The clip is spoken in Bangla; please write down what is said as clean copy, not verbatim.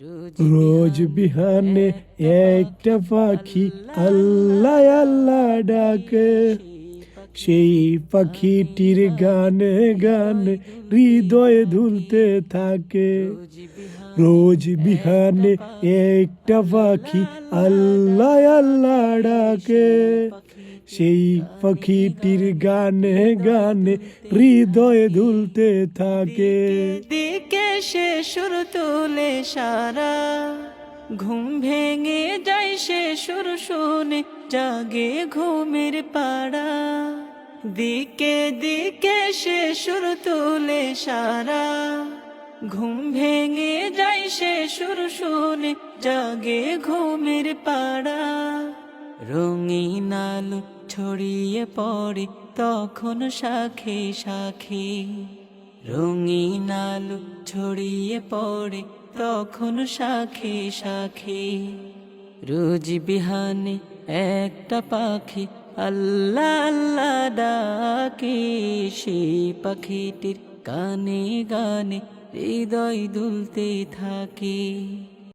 রোজ বিহানে একটা পাখি আল্লাহ আল্লাহ ডাকে, সেই পাখিটির গানে গানে হৃদয়ে দুলতে থাকে। রোজ বিহানে একটা পাখি আল্লাহ আল্লাহ ডাকে, সেই পাখিটির গানে গানে হৃদয়ে দুলতে থাকে। দিকে সে সুর তুলে সারা, ঘুম ভেঙে যায় সে সুর শুনে, জাগে ঘুমের পাড়া। দিকে দিকে সে সুর তুলে সারা, ঘুম ভেঙে যায় সে সুর শুনে, জাগে ঘুমের পাড়া। রঙিন আলো ছড়িয়ে পড়ে তখন শাখে শাখে, রঙিন আলো ছড়িয়ে পড়ে তখন শাখে শাখে। রোজ বিহানে একটা পাখি আল্লাহ আল্লাহ ডাকে, সেই পাখিটির গানে গানে হৃদয় দুলতে থাকে।